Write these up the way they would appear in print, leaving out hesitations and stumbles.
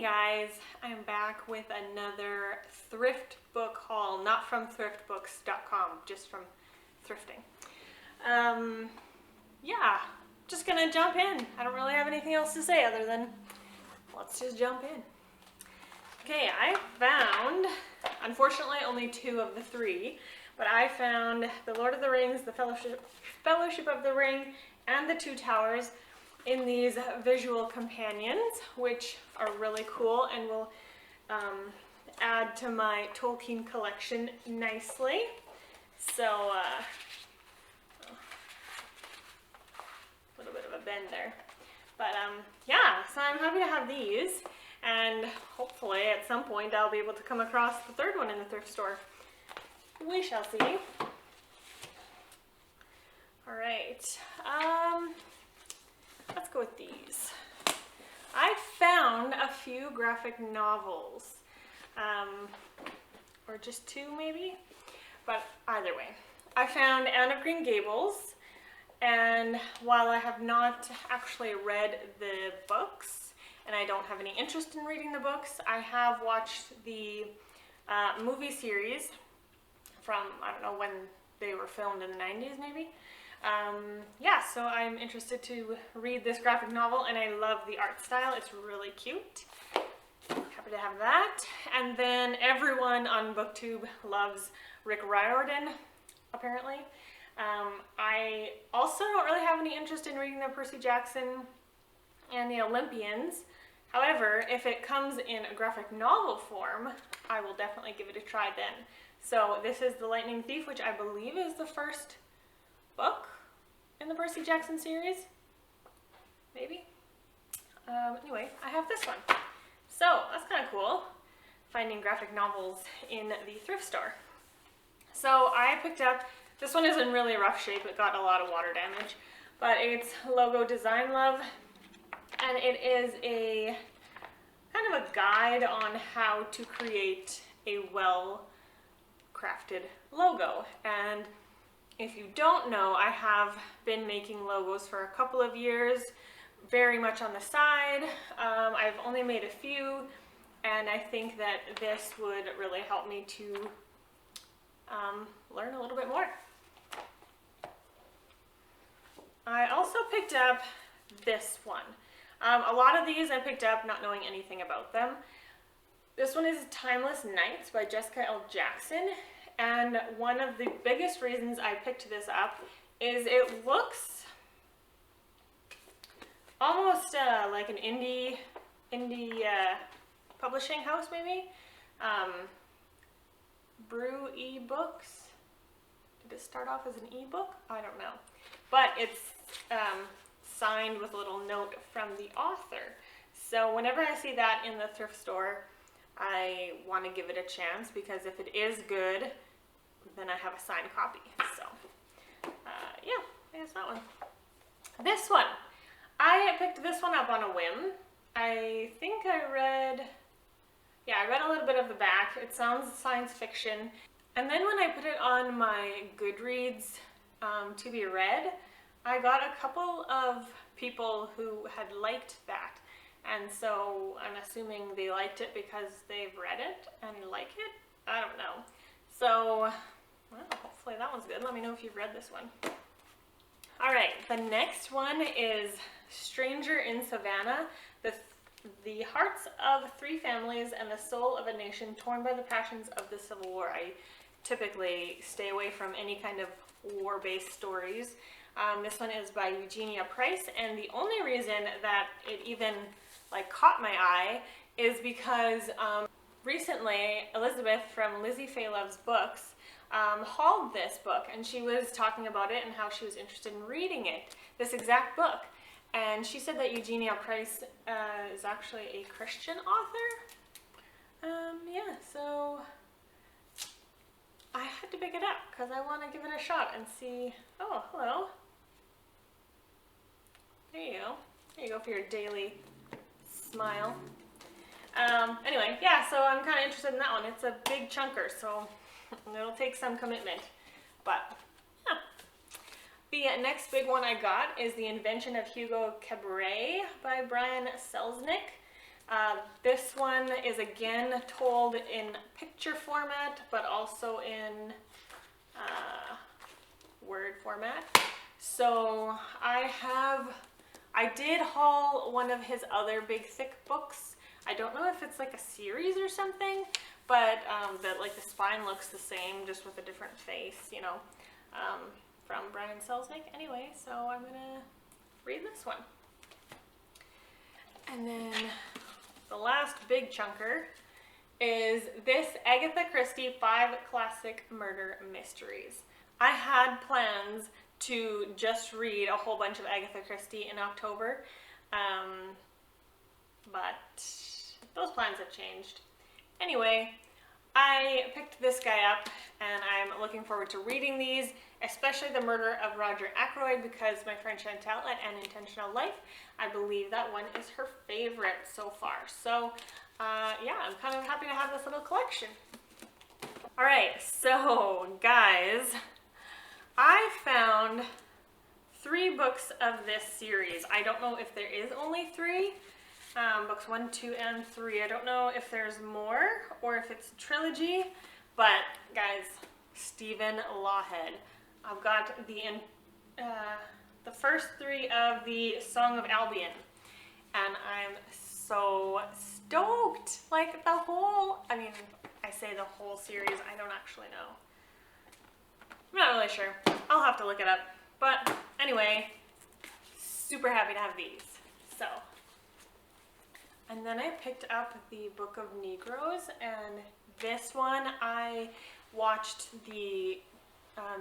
guys, I'm back with another thrift book haul, not from thriftbooks.com, just from thrifting. Yeah, just gonna jump in. I don't really have anything else to say other than let's just jump in. Okay, I found, unfortunately only 2 of the 3, but I found The Lord of the Rings, The Fellowship of the Ring, and The Two Towers in these visual companions, which are really cool and will add to my Tolkien collection nicely. So, a little bit of a bend there. But yeah, so I'm happy to have these, and hopefully at some point I'll be able to come across the 3rd one in the thrift store. We shall see. All right. Let's go with these. I found a few graphic novels, or just 2 maybe, but either way. I found Anne of Green Gables, and while I have not actually read the books, and I don't have any interest in reading the books, I have watched the movie series from, I don't know when they were filmed, in the 90s maybe. Yeah, so I'm interested to read this graphic novel, and I love the art style. It's really cute. Happy to have that. And then everyone on BookTube loves Rick Riordan, apparently. I also don't really have any interest in reading the Percy Jackson and the Olympians. However, if it comes in a graphic novel form, I will definitely give it a try then. So this is The Lightning Thief, which I believe is the first book in the Percy Jackson series, maybe. Anyway, I have this one. So that's kind of cool, finding graphic novels in the thrift store. So I picked up, this one is in really rough shape, it got a lot of water damage, but it's Logo Design Love, and it is a kind of a guide on how to create a well-crafted logo. And if you don't know, I have been making logos for a couple of years, very much on the side. I've only made a few, and I think that this would really help me to learn a little bit more. I also picked up this one. A lot of these I picked up not knowing anything about them. This one is Timeless Nights by Jessica L. Jackson. And one of the biggest reasons I picked this up is it looks almost like an indie publishing house, maybe. Brew eBooks. Did it start off as an ebook? I don't know. But it's signed with a little note from the author. So whenever I see that in the thrift store, I want to give it a chance, because if it is good, then I have a signed copy. So, yeah, there's that one. This one, I picked this one up on a whim. I think I read a little bit of the back. It sounds science fiction. And then when I put it on my Goodreads to be read, I got a couple of people who had liked that. And so I'm assuming they liked it because they've read it and like it. I don't know. So, well, hopefully that one's good. Let me know if you've read this one. All right, the next one is Stranger in Savannah, the hearts of 3 families and the soul of a nation torn by the passions of the Civil War. I typically stay away from any kind of war-based stories. This one is by Eugenia Price, and the only reason that it even caught my eye is because recently Elizabeth from Lizzie Faye Loves Books hauled this book, and she was talking about it and how she was interested in reading it, this exact book. And she said that Eugenia Price is actually a Christian author. Yeah, so I had to pick it up because I want to give it a shot and see. Oh, hello. There you go. There you go for your daily smile. Anyway, yeah, so I'm kind of interested in that one. It's a big chunker, so it'll take some commitment. But, yeah. The next big one I got is The Invention of Hugo Cabre by Brian Selznick. This one is again told in picture format, but also in word format. So I did haul one of his other big thick books. I don't know if it's like a series or something, but like the spine looks the same, just with a different face, you know, from Brian Selznick. Anyway, so I'm gonna read this one. And then the last big chunker is this Agatha Christie 5 Classic Murder Mysteries. I had plans to just read a whole bunch of Agatha Christie in October, but those plans have changed. Anyway, I picked this guy up and I'm looking forward to reading these, especially The Murder of Roger Ackroyd, because my friend Chantal at An Intentional Life, I believe that one is her favorite so far. So yeah, I'm kind of happy to have this little collection. All right, so guys, I found 3 books of this series. I don't know if there is only 3. Books 1, 2, and 3. I don't know if there's more or if it's a trilogy, but guys, Stephen Lawhead. I've got the first 3 of the Song of Albion, and I'm so stoked. Like the whole, I mean, I say the whole series, I don't actually know. I'm not really sure. I'll have to look it up. But anyway, super happy to have these. So, and then I picked up the Book of Negroes, and this one I watched the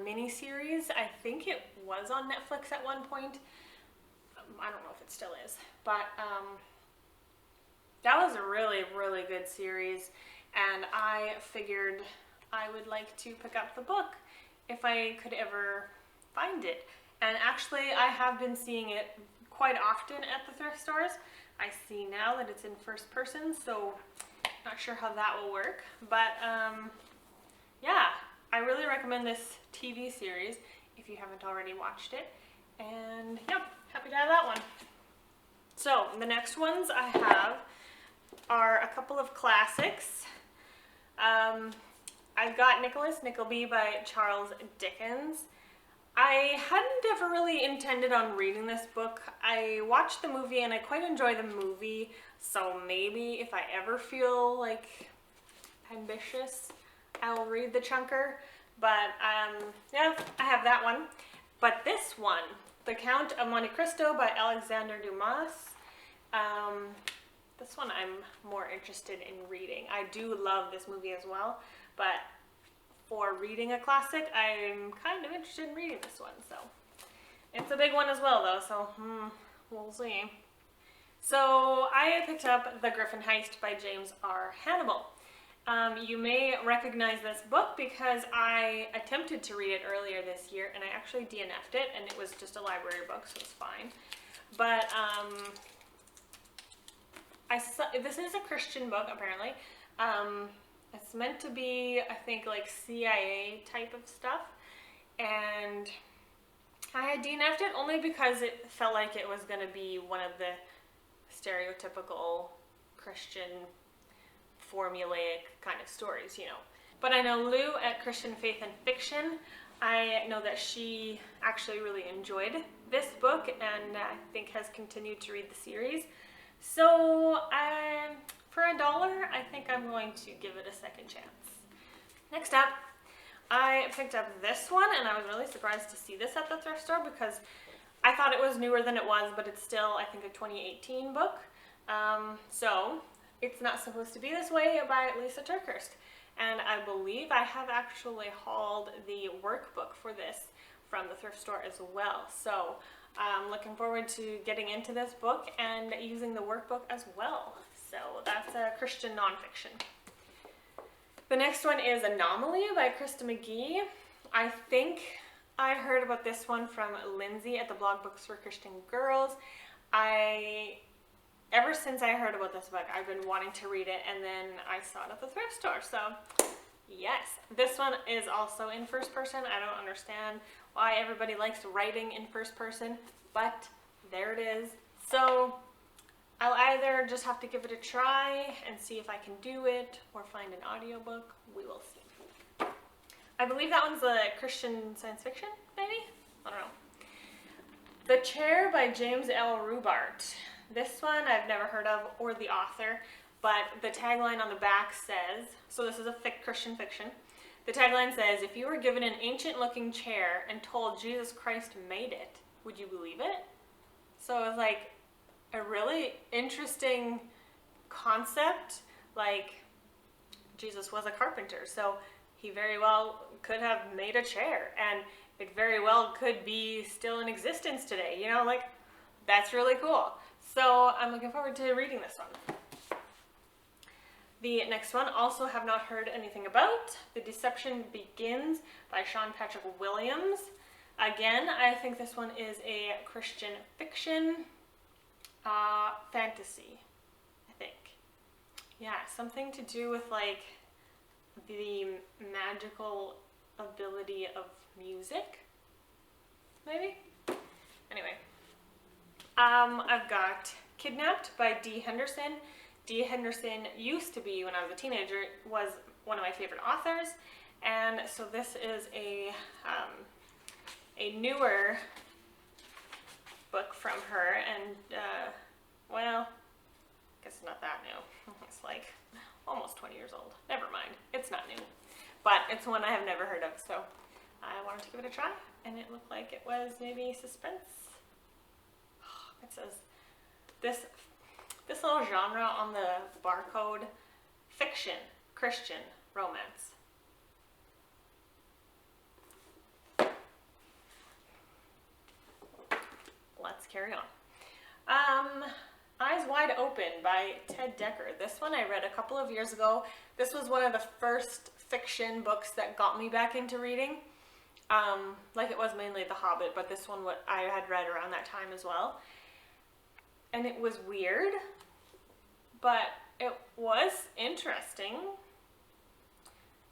mini-series. I think it was on Netflix at one point. I don't know if it still is, but that was a really, really good series, and I figured I would like to pick up the book if I could ever find it. And actually, I have been seeing it quite often at the thrift stores. I see now that it's in first person, so not sure how that will work. But yeah, I really recommend this TV series if you haven't already watched it. And yeah, happy to have that one. So the next ones I have are a couple of classics. I've got Nickleby by Charles Dickens. I hadn't ever really intended on reading this book. I watched the movie and I quite enjoy the movie, so maybe if I ever feel like ambitious, I'll read the chunker. But yeah, I have that one. But this one, The Count of Monte Cristo by Alexander Dumas, this one I'm more interested in reading. I do love this movie as well, but for reading a classic, I'm kind of interested in reading this one. So it's a big one as well though, so we'll see. So I picked up The Griffin Heist by James R. Hannibal. You may recognize this book because I attempted to read it earlier this year and I actually DNF'd it, and it was just a library book, so it's fine. But this is a Christian book apparently. It's meant to be, I think, like CIA type of stuff, and I had DNF'd it only because it felt like it was going to be one of the stereotypical Christian formulaic kind of stories, you know. But I know Lou at Christian Faith and Fiction, I know that she actually really enjoyed this book and I think has continued to read the series. So for $1, I think I'm going to give it a second chance. Next up, I picked up this one, and I was really surprised to see this at the thrift store because I thought it was newer than it was, but it's still, I think, a 2018 book. So It's Not Supposed to Be This Way by Lisa Turkhurst. And I believe I have actually hauled the workbook for this from the thrift store as well. So I'm looking forward to getting into this book and using the workbook as well. So that's a Christian nonfiction. The next one is Anomaly by Krista McGee. I think I heard about this one from Lindsay at the blog Books for Christian Girls. Ever since I heard about this book, I've been wanting to read it, and then I saw it at the thrift store. So yes, this one is also in first person. I don't understand why everybody likes writing in first person, but there it is. So I'll either just have to give it a try and see if I can do it or find an audiobook. We will see. I believe that one's a Christian science fiction, maybe? I don't know. The Chair by James L. Rubart. This one I've never heard of or the author, but the tagline on the back says, so this is a Christian fiction. The tagline says, if you were given an ancient looking chair and told Jesus Christ made it, would you believe it? So it was like a really interesting concept. Like, Jesus was a carpenter, so he very well could have made a chair, and it very well could be still in existence today. You know, like, that's really cool. So I'm looking forward to reading this one. The next one also have not heard anything about. The Deception Begins by Sean Patrick Williams. Again, I think this one is a Christian fiction, fantasy, I think. Yeah, something to do with like the magical ability of music, maybe? Anyway, I've got Kidnapped by D. Henderson. D. Henderson used to be, when I was a teenager, was one of my favorite authors, and so this is a newer book from her, and well, I guess it's not that new. It's like almost 20 years old. Never mind, it's not new, but it's one I have never heard of, so I wanted to give it a try, and it looked like it was maybe suspense. It says this little genre on the barcode: fiction, Christian, romance. Let's carry on. Eyes Wide Open by Ted Decker. This one I read a couple of years ago. This was one of the first fiction books that got me back into reading. Like it was mainly The Hobbit, but this one I had read around that time as well. And it was weird, but it was interesting.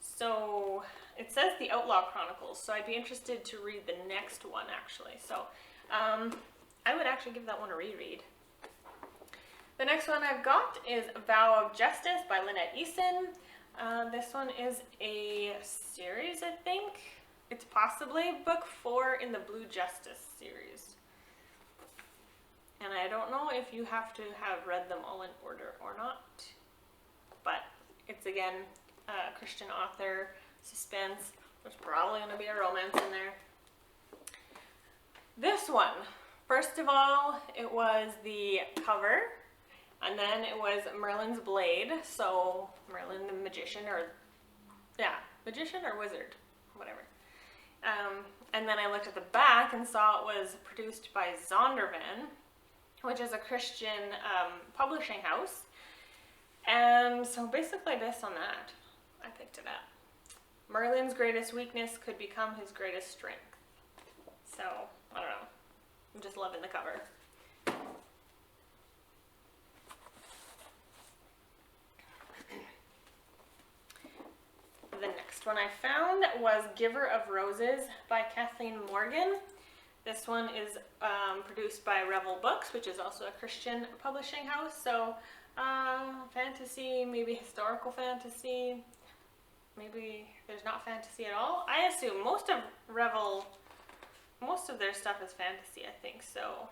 So it says The Outlaw Chronicles, so I'd be interested to read the next one actually. So I would actually give that one a reread. The next one I've got is Vow of Justice by Lynette Eason. This one is a series, I think. It's possibly book 4 in the Blue Justice series. And I don't know if you have to have read them all in order or not. But it's, again, a Christian author, suspense. There's probably going to be a romance in there. This one, first of all, it was the cover. And then it was Merlin's Blade. So Merlin the magician, magician or wizard, whatever. And then I looked at the back and saw it was produced by Zondervan, which is a Christian publishing house. And so basically based on that, I picked it up. Merlin's greatest weakness could become his greatest strength. So, I don't know. I'm just loving the cover. The next one I found was Giver of Roses by Kathleen Morgan. This one is produced by Revel Books, which is also a Christian publishing house. So fantasy, maybe historical fantasy, maybe there's not fantasy at all. I assume most of their stuff is fantasy, I think, so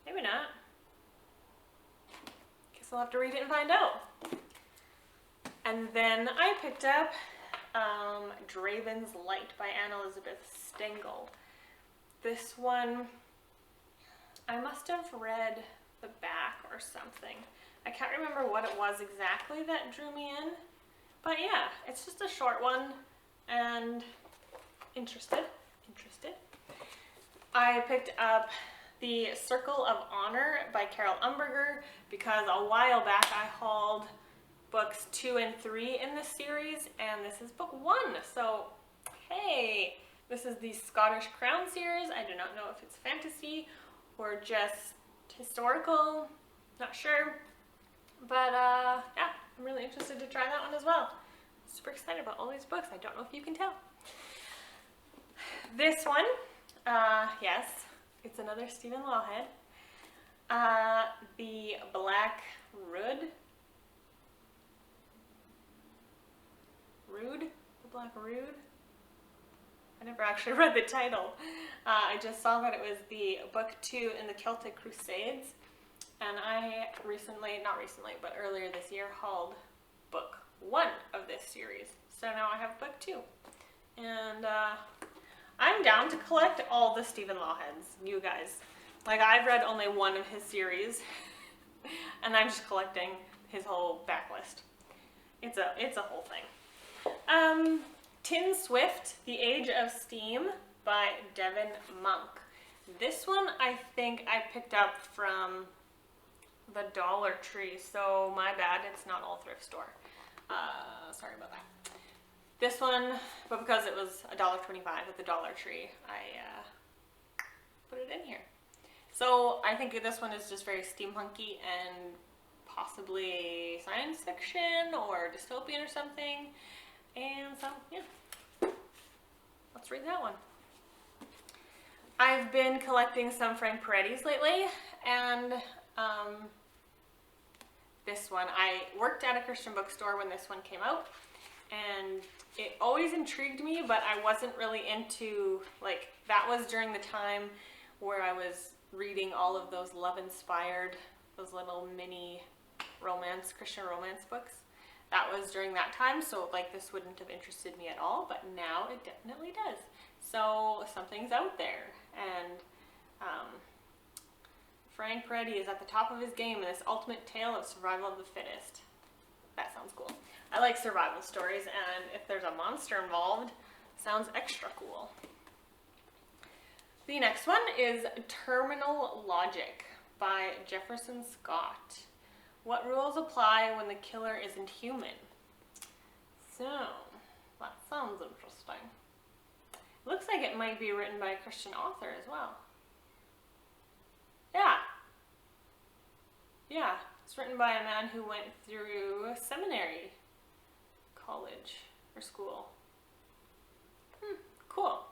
maybe not. Guess I'll have to read it and find out. And then I picked up Draven's Light by Anne Elizabeth Stengel. This one, I must have read the back or something. I can't remember what it was exactly that drew me in. But yeah, it's just a short one and interested. I picked up The Circle of Honor by Carol Umberger because a while back I hauled books 2 and 3 in this series, and this is book 1. So, hey, this is the Scottish Crown series. I do not know if it's fantasy or just historical, not sure. But yeah, I'm really interested to try that one as well. Super excited about all these books. I don't know if you can tell. This one, yes, it's another Stephen Lawhead. The Black Rood. The Black Rood? I never actually read the title. I just saw that it was the book 2 in the Celtic Crusades, and I but earlier this year hauled book 1 of this series. So now I have book 2. And I'm down to collect all the Stephen Lawheads, you guys. Like, I've read only one of his series, and I'm just collecting his whole backlist. It's a whole thing. Tin Swift, The Age of Steam by Devin Monk. This one I think I picked up from the Dollar Tree, so my bad, it's not all thrift store. Sorry about that. This one, but because it was $1.25 at the Dollar Tree, I put it in here. So I think this one is just very steampunky and possibly science fiction or dystopian or something. And so, yeah, let's read that one. I've been collecting some Frank Peretti's lately, and this one, I worked at a Christian bookstore when this one came out, and it always intrigued me, but I wasn't really into, like, that was during the time where I was reading all of those love-inspired, those little mini Christian romance books. That was during that time, so like this wouldn't have interested me at all, but now it definitely does. So something's out there, and Frank Peretti is at the top of his game in this ultimate tale of survival of the fittest. That sounds cool. I like survival stories, and if there's a monster involved, sounds extra cool. The next one is Terminal Logic by Jefferson Scott. What rules apply when the killer isn't human? So, that sounds interesting. It looks like it might be written by a Christian author as well. Yeah, it's written by a man who went through seminary, college, or school. Cool.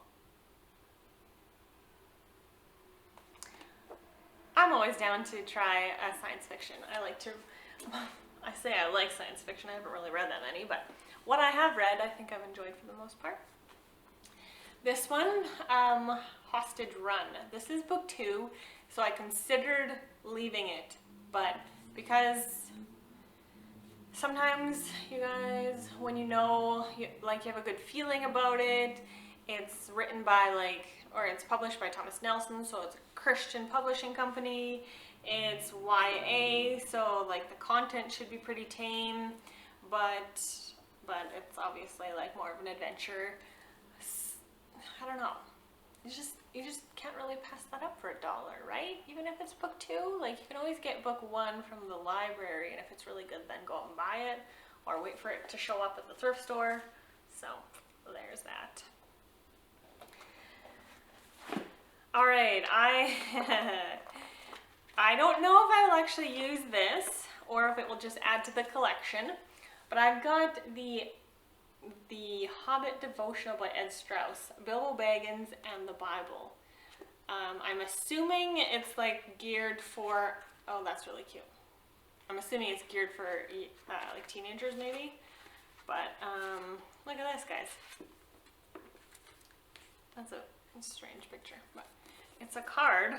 I'm always down to try a science fiction. I say I like science fiction. I haven't really read that many, but what I have read, I think I've enjoyed for the most part. This one, Hostage Run. This is book 2, so I considered leaving it, but because sometimes, you guys, when you know, you have a good feeling about it, it's written by it's published by Thomas Nelson, so it's a Christian publishing company. It's YA, so like the content should be pretty tame, but it's obviously like more of an adventure. I don't know. You just can't really pass that up for $1, right? Even if it's book 2, like you can always get book 1 from the library, and if it's really good, then go out and buy it, or wait for it to show up at the thrift store. So there's that. All right, I don't know if I'll actually use this or if it will just add to the collection, but I've got the Hobbit Devotional by Ed Strauss, Bilbo Baggins, and the Bible. I'm assuming it's like geared for, oh, that's really cute. I'm assuming it's geared for like teenagers maybe, but look at this, guys. That's a strange picture, but it's a card.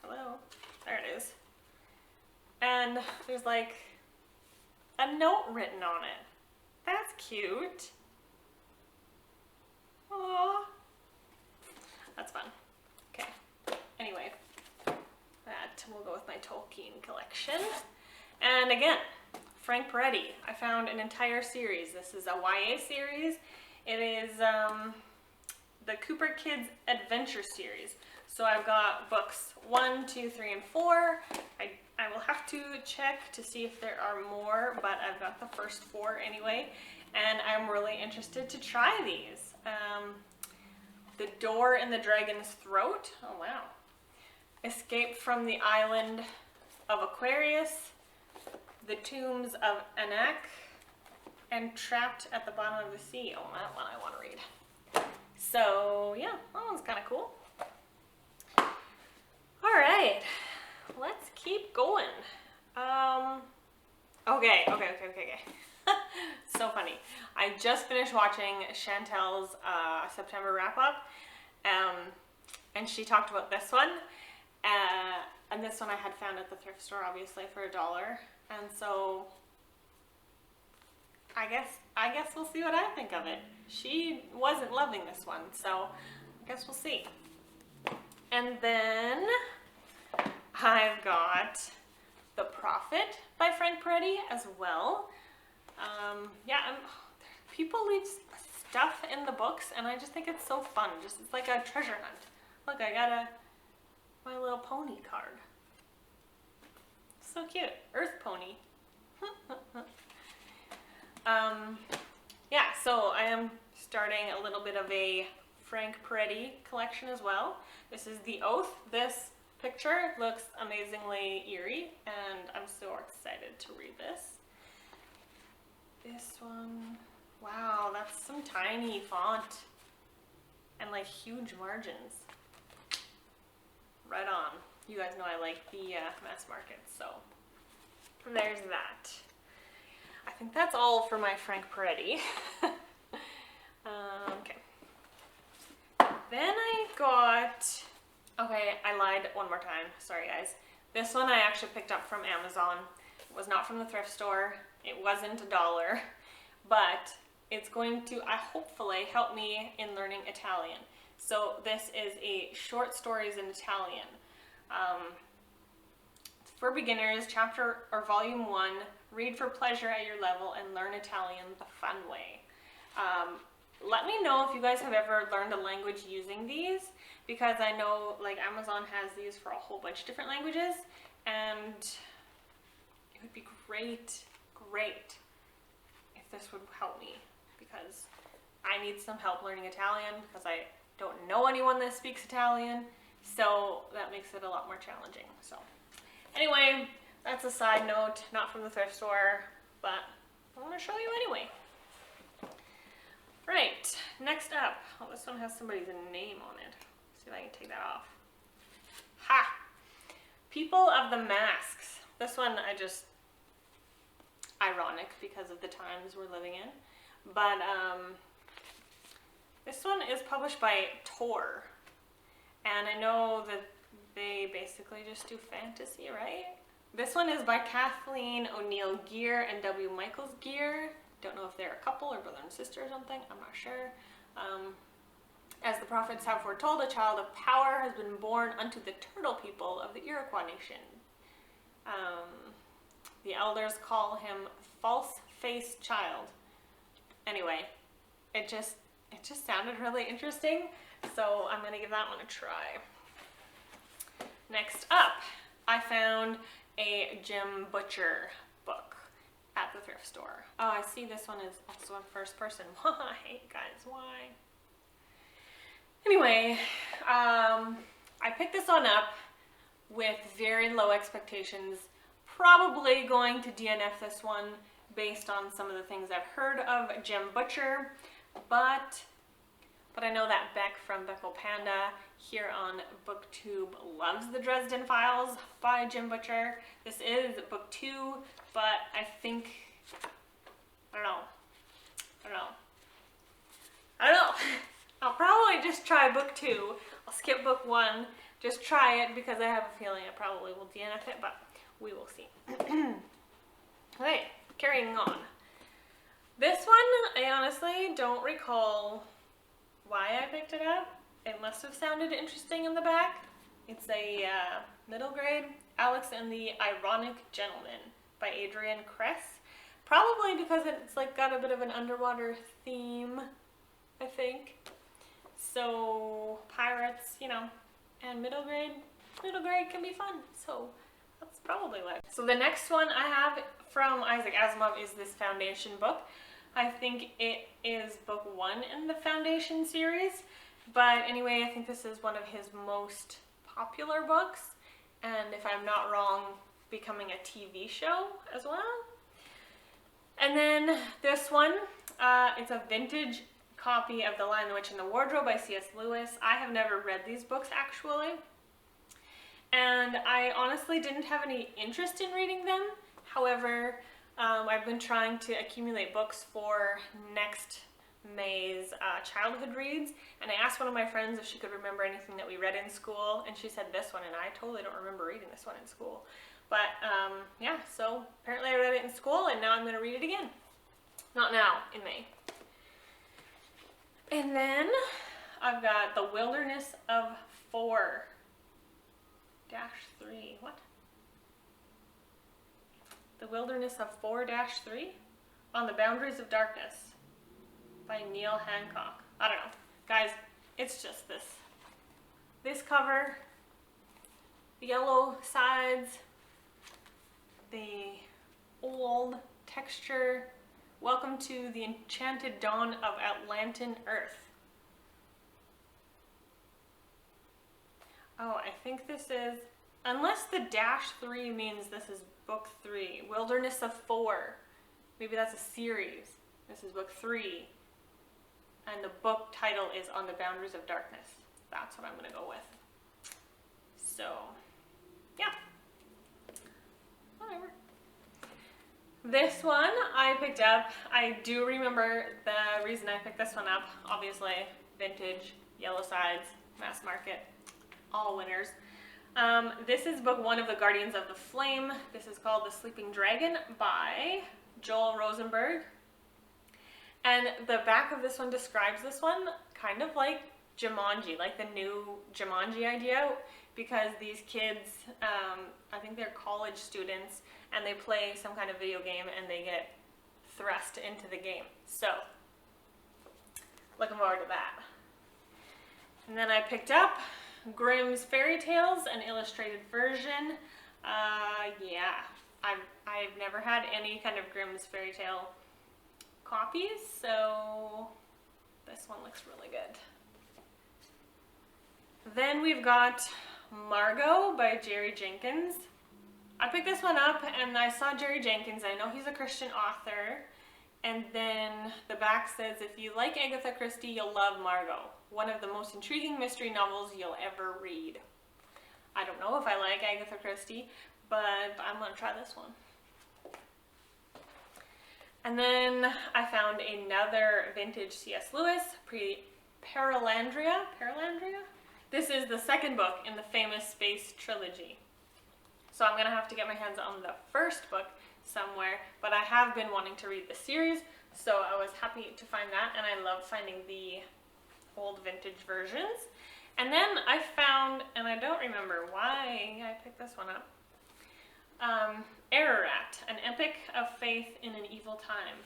Hello, there it is. And there's like a note written on it. That's cute. Aww. That's fun. Okay. Anyway, that will go with my Tolkien collection. And again, Frank Peretti. I found an entire series. This is a YA series. It is the Cooper Kids Adventure series. So I've got books 1, 2, 3, and 4. I will have to check to see if there are more, but I've got the first 4 anyway, and I'm really interested to try these. The Door in the Dragon's Throat. Oh wow. Escape from the Island of Aquarius. The Tombs of Anak. And Trapped at the Bottom of the Sea. Oh, that one I want to read. So yeah, that one's kind of cool. All right, let's keep going. Okay. So funny. I just finished watching Chantel's September wrap-up, and she talked about this one, and this one I had found at the thrift store, obviously, for $1, and so I guess we'll see what I think of it. She wasn't loving this one, so I guess we'll see. And then I've got The Prophet by Frank Peretti as well. People leave stuff in the books, and I just think it's so fun. It's like a treasure hunt. Look, I got My Little Pony card. So cute. Earth Pony. So I am starting a little bit of a Frank Peretti collection as well. This is The Oath. This picture looks amazingly eerie, and I'm so excited to read this. This one, wow, that's some tiny font and like huge margins. Right on. You guys know I like the mass market, so there's that. I think that's all for my Frank Peretti. Okay. Then I got, I lied one more time. Sorry guys. This one I actually picked up from Amazon. It was not from the thrift store. It wasn't $1, but it's going to hopefully help me in learning Italian. So this is a short stories in Italian. For beginners, chapter or volume 1, read for pleasure at your level and learn Italian the fun way. Let me know if you guys have ever learned a language using these, because I know like Amazon has these for a whole bunch of different languages, and it would be great if this would help me, because I need some help learning Italian because I don't know anyone that speaks Italian, so that makes it a lot more challenging. So anyway, that's a side note, not from the thrift store, but I want to show you anyway. Right, next up, this one has somebody's name on it. See if I can take that off. Ha! People of the Masks. This one ironic because of the times we're living in, but this one is published by Tor, and I know that they basically just do fantasy, right? This one is by Kathleen O'Neill Gear and W. Michaels Gear. Don't know if they're a couple or brother and sister or something, I'm not sure. As the prophets have foretold, a child of power has been born unto the turtle people of the Iroquois nation. The elders call him false-faced child. Anyway, it just sounded really interesting, so I'm gonna give that one a try. Next up, I found a Jim Butcher book at the thrift store. Oh, I see this one is also in first person. Why, guys, why? Anyway, I picked this one up with very low expectations. Probably going to DNF this one based on some of the things I've heard of Jim Butcher, but I know that Beck from Beckle Panda here on BookTube loves the Dresden Files by Jim Butcher. This is book 2, but I think, I don't know. I'll probably just try book 2. I'll skip book 1, just try it because I have a feeling I probably will DNF it, but we will see. Okay, carrying on. This one, I honestly don't recall why I picked it up. It must have sounded interesting in the back. It's a middle grade, Alex and the Ironic Gentleman by Adrian Kress. Probably because it's like got a bit of an underwater theme, I think. So pirates, you know, and middle grade can be fun. So that's probably why. So the next one I have from Isaac Asimov is this Foundation book. I think it is book 1 in the Foundation series, but anyway, I think this is one of his most popular books, and if I'm not wrong, becoming a TV show as well. And then this one, it's a vintage copy of The Lion, the Witch, and the Wardrobe by C.S. Lewis. I have never read these books actually, and I honestly didn't have any interest in reading them. However, I've been trying to accumulate books for next May's childhood reads, and I asked one of my friends if she could remember anything that we read in school, and she said this one, and I totally don't remember reading this one in school. But yeah, so apparently I read it in school, and now I'm going to read it again. Not now, in May. And then I've got The Wilderness of 4-3. What? The Wilderness of 4-3? On the Boundaries of Darkness by Neil Hancock. I don't know. Guys, it's just this cover, the yellow sides, the old texture. Welcome to the enchanted dawn of Atlantan Earth. Oh, I think this is, unless the -3 means this is book 3. Wilderness of 4. Maybe that's a series. This is book 3. And the book title is On the Boundaries of Darkness. That's what I'm going to go with. So, yeah. Whatever. This one I picked up. I do remember the reason I picked this one up. Obviously, vintage, yellow sides, mass market, all winners. This is book 1 of the Guardians of the Flame. This is called The Sleeping Dragon by Joel Rosenberg. And the back of this one describes this one kind of like Jumanji, like the new Jumanji idea, because these kids, I think they're college students, and they play some kind of video game and they get thrust into the game. So, looking forward to that. And then I picked up Grimm's Fairy Tales, an illustrated version. Yeah, I've never had any kind of Grimm's Fairy Tale copies, so this one looks really good. Then we've got Margot by Jerry Jenkins. I picked this one up and I saw Jerry Jenkins. I know he's a Christian author. And then the back says, if you like Agatha Christie, you'll love Margot. One of the most intriguing mystery novels you'll ever read. I don't know if I like Agatha Christie, but I'm going to try this one. And then I found another vintage C.S. Lewis, Paralandria. This is the second book in the famous space trilogy. So I'm going to have to get my hands on the first book somewhere, but I have been wanting to read the series, so I was happy to find that, and I love finding the old vintage versions. And then I found, and I don't remember why I picked this one up, Ararat, an epic of faith in an evil time.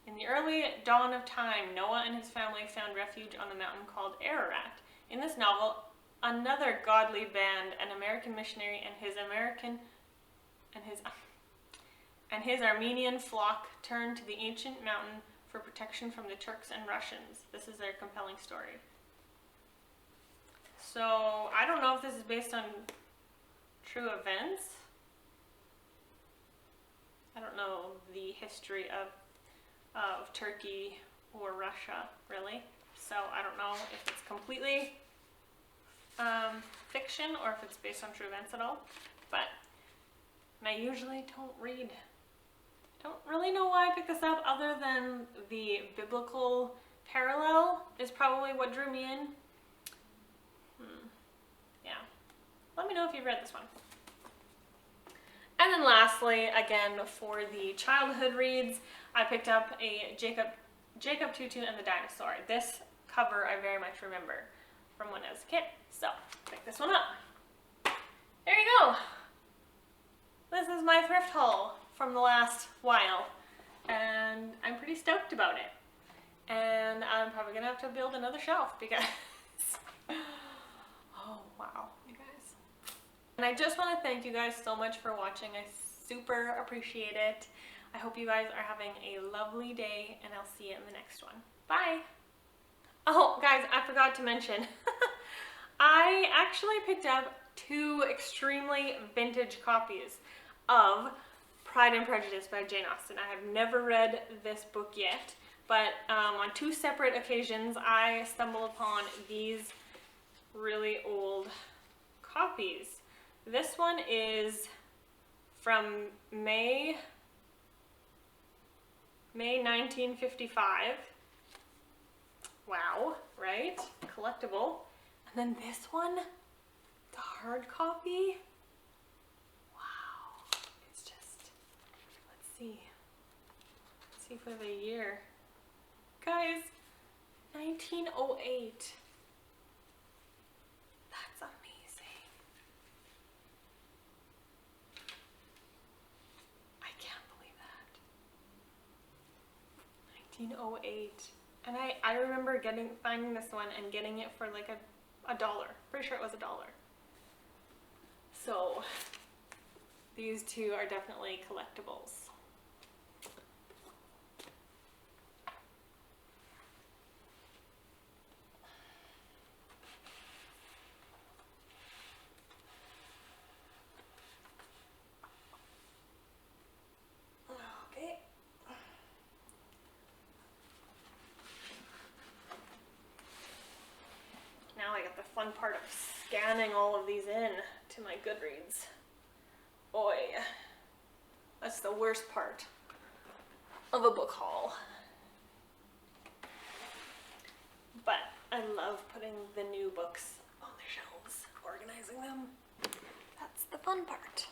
In the early dawn of time, Noah and his family found refuge on the mountain called Ararat. In this novel, another godly band, an American missionary and his Armenian flock turned to the ancient mountain for protection from the Turks and Russians. This is their compelling story. So, I don't know if this is based on true events. I don't know the history of Turkey or Russia, really. So, I don't know if it's completely fiction or if it's based on true events at all. But I usually don't really know why I picked this up, other than the biblical parallel is probably what drew me in. Yeah. Let me know if you've read this one. And then lastly, again, for the childhood reads, I picked up a Jacob Tutu and the Dinosaur. This cover I very much remember from when I was a kid. So, pick this one up. There you go. This is my thrift haul from the last while, and I'm pretty stoked about it. And I'm probably gonna have to build another shelf because, oh wow, you guys. And I just want to thank you guys so much for watching. I super appreciate it. I hope you guys are having a lovely day, and I'll see you in the next one. Bye! Oh, guys, I forgot to mention, I actually picked up 2 extremely vintage copies of Pride and Prejudice by Jane Austen. I have never read this book yet, but on 2 separate occasions I stumbled upon these really old copies. This one is from May 1955. Wow, right? Collectible. And then this one, the hard copy. Wow. It's just, let's see. Let's see for the year. Guys, 1908. That's amazing. I can't believe that. 1908. And I remember finding this one and getting it for like a dollar. Pretty sure it was $1. So these two are definitely collectibles. Now I got the fun part of scanning all of these in to my Goodreads. Oi, that's the worst part of a book haul. But I love putting the new books on the shelves, organizing them. That's the fun part.